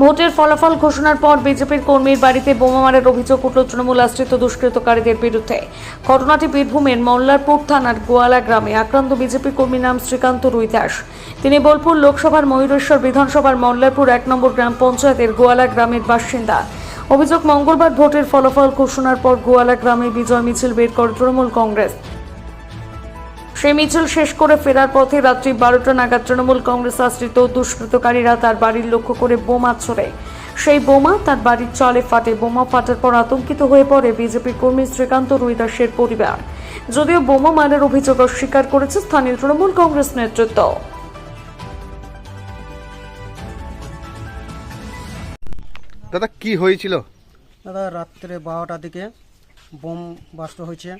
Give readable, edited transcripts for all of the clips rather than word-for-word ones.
ভোটের ফলাফল ঘোষণার পর বিজেপির কর্মীর বাড়িতে বোমা মারার অভিযোগ উঠল তৃণমূল আশ্রিত দুষ্কৃতকারীদের বিরুদ্ধে। ঘটনাটি বীরভূমের মল্লারপুর থানার গোয়ালা গ্রামে। আক্রান্ত বিজেপি কর্মীর নাম শ্রীকান্ত রুইদাস। তিনি বোলপুর লোকসভার ময়ূরেশ্বর বিধানসভার মল্লারপুর 1 নম্বর গ্রাম পঞ্চায়েতের গোয়ালা গ্রামের বাসিন্দা। অভিযোগ, মঙ্গলবার ভোটের ফলাফল ঘোষণার পর গোয়ালা গ্রামে বিজয় মিছিল বের করে তৃণমূল কংগ্রেস। সেই মিছিল শেষ করে ফেরার পথে রাত্রি 12টা নাগাদ তৃণমূল কংগ্রেস আশ্রিত দুষ্কৃতকারীরা তার বাড়ির লক্ষ্য করে বোমা ছোড়ে। সেই বোমা তার বাড়ির চালে ফাটে। বোমা ফাটার পর আতঙ্কিত হয়ে পড়ে বিজেপি কর্মী শ্রীকান্ত রুইদাসের পরিবার। যদিও বোমা মারার অভিযোগ অস্বীকার করেছে স্থানীয় তৃণমূল কংগ্রেস নেতৃত্ব। দাদা কি হয়েছিল? দাদা রাত্রে 12টার দিকে বোম বাস্ট হয়েছে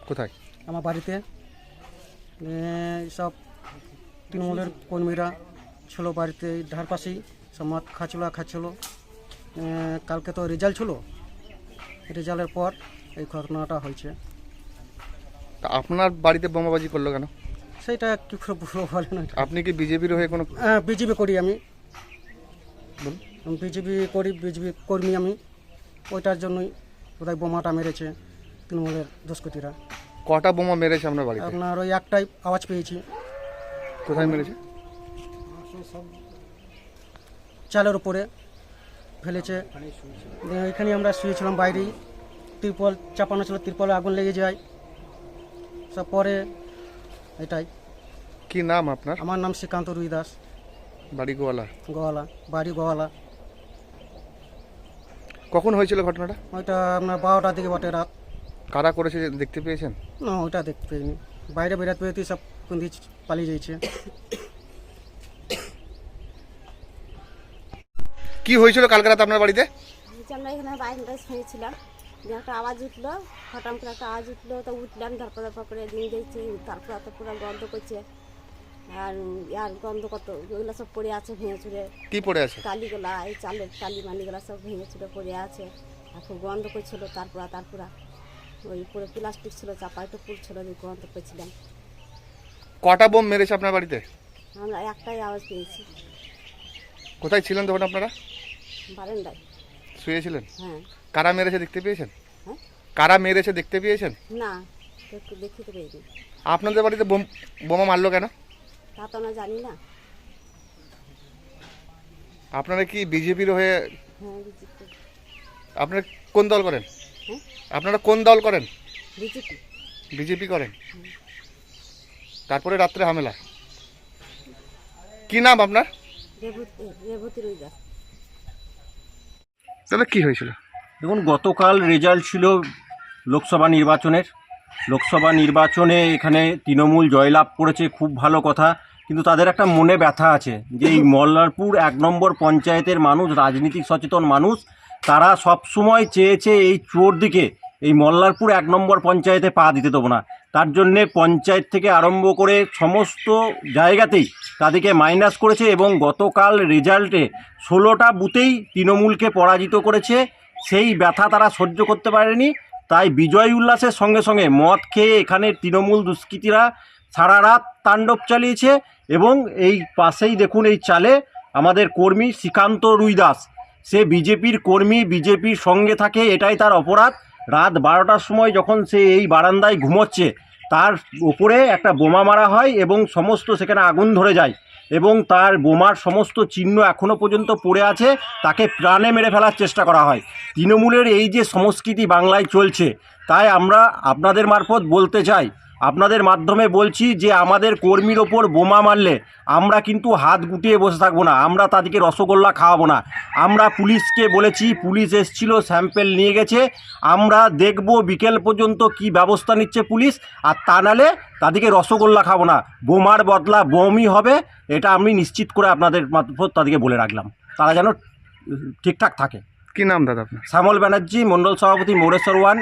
কোথায়? আমার বাড়িতে। সব তৃণমূলের কর্মীরা ছিল বাড়িতে, ধার পাশেই সব মদ খাচ্ছিল। কালকে তো রেজাল্ট ছিল, রেজাল্টের পর এই ঘটনাটা হয়েছে। তা আপনার বাড়িতে বোমাবাজি করলো কেন? সেইটা কী করে বলবো বলে না। আপনি কি বিজেপির হয়ে কোনো? বিজেপি করি আমি, বলুন। বিজেপি করি, বিজেপি কর্মী আমি। ওইটার জন্যই বোধহয় বোমাটা মেরেছে তৃণমূলের দুষ্কৃতীরা। কটা বোমা মেরেছে আপনার বাড়িতে? আপনার ওই একটাই আওয়াজ পেয়েছি। কোথায় মেরেছে? চালের উপরে ফেলেছে। এখানে আমরা শুয়েছিলাম বাইরেই, তিরপল চাপানো ছিল, তিরপলে আগুন লেগে যায় সব। পরে এটাই। কি নাম আপনার? আমার নাম শ্রীকান্ত রুইদাস, বাড়ি গোয়ালা। গোয়ালা, বাড়ি গোয়ালা। কখন হয়েছিল ঘটনাটা? ওইটা আপনার 12টার দিকে বটে, রাত। কারা করেছে দেখতে পেয়েছেন? না, ওইটা দেখতে পাইনি। বাইরে বেরাতে বেরাতে সব কুন্দি পালিয়ে যাইছে। কি হয়েছিল কালকে রাতে আপনার বাড়িতে? আমরা এখানে বাইরে শুয়েছিলাম, যে একটা আওয়াজ উঠলো, হঠাৎ করে একটা আওয়াজ উঠলো, তো উঠলাম, তারপর করে দিন দিয়েছি, তারপর এত পুরো গন্ধ করছে। আর গন্ধ কত, ওইগুলো সব পড়ে আছে ভেঙে চুড়ে। কি পড়ে আছে? টালিগুলা, এই চালের টালি মালিগুলা সব ভেঙে চুড়ে পড়ে আছে। আর খুব গন্ধ করছিল। তারপর ওই পুরো প্লাস্টিক ছিল, চাপাইটা পুড়ছিল, ওই গন্ধ করছিলাম। কটা বোম মেরেছে আপনার বাড়িতে? আমরা একটাই আওয়াজ পেয়েছি। কোথায় ছিলেন তখন আপনারা? বারান্দায়। শুয়েছিলেন? হ্যাঁ। কারা মেরেছে দেখতে পেয়েছেন? হ্যাঁ, কারা মেরেছে দেখতে পেয়েছেন? না, দেখিতে পেয়েছি। আপনাদের বাড়িতে বোমা মারলো কেন? তা তো আমরা জানি না। আপনারা কি বিজেপির হয়ে? হ্যাঁ, বিজেপি। আপনারা কোন দল করেন? হ্যাঁ, আপনারা কোন দল করেন? বিজেপি। বিজেপি করেন। তারপরে রাত্রে হামলা। কি নাম আপনার? রেবতী রুইদাস। দাদা কি হয়েছিল? দেখুন, গতকাল রেজাল্ট ছিল লোকসভা নির্বাচনে এখানে তৃণমূল জয়লাভ করেছে, খুব ভালো কথা। কিন্তু তাদের একটা মনে ব্যথা আছে যে এই মল্লারপুর 1 নম্বর পঞ্চায়েতের মানুষ, রাজনীতিক সচেতন মানুষ, তারা সব সময় চেয়েছে এই চোর দিকে এই মল্লারপুর 1 নম্বর পঞ্চায়েতে পা দিতে দেবো না। তার জন্যে পঞ্চায়েত থেকে আরম্ভ করে সমস্ত জায়গাতেই তাদেরকে মাইনাস করেছে এবং গতকাল রেজাল্টে 16টা বুথেই তৃণমূলকে পরাজিত করেছে। সেই ব্যথা তারা সহ্য করতে পারেনি, তাই বিজয় উল্লাসের সঙ্গে সঙ্গে মদ খেয়ে এখানে তৃণমূল দুষ্কৃতীরা সারা রাত তাণ্ডব চালিয়েছে। এবং এই পাশেই দেখুন, এই চালে আমাদের কর্মী শ্রীকান্ত রুইদাস, সে বিজেপির কর্মী, বিজেপির সঙ্গে থাকে, এটাই তার অপরাধ। রাত 12টার সময় যখন সে এই বারান্দায় ঘুমোচ্ছে, তার ওপরে একটা বোমা মারা হয় এবং সমস্ত সেখানে আগুন ধরে যায় এবং তার বোমার সমস্ত চিহ্ন এখনও পর্যন্ত পড়ে আছে। তাকে প্রাণে মেরে ফেলার চেষ্টা করা হয়। তৃণমূলের এই যে সংস্কৃতি বাংলায় চলছে, তাই আমরা আপনাদের মারফত বলতে চাই, আপনাদের মাধ্যমে বলছি যে আমাদের কর্মীর ওপর বোমা মারলে আমরা কিন্তু হাত গুটিয়ে বসে থাকবো না, আমরা তাদেরকে রসগোল্লা খাওয়াবো না। আমরা পুলিশকে বলেছি, পুলিশ এসেছিল, স্যাম্পেল নিয়ে গেছে। আমরা দেখব বিকেল পর্যন্ত কি ব্যবস্থা নিচ্ছে পুলিশ, আর তা নালে তাদেরকে রসগোল্লা খাবো না, বোমার বদলা বোমই হবে। এটা আমি নিশ্চিত করে আপনাদের মারফত তাদেরকে বলে রাখলাম, তারা যেন ঠিকঠাক থাকে। কি নাম দাদা আপনার? শ্যামল ব্যানার্জি, মণ্ডল সভাপতি, মোরেশ্বর 1।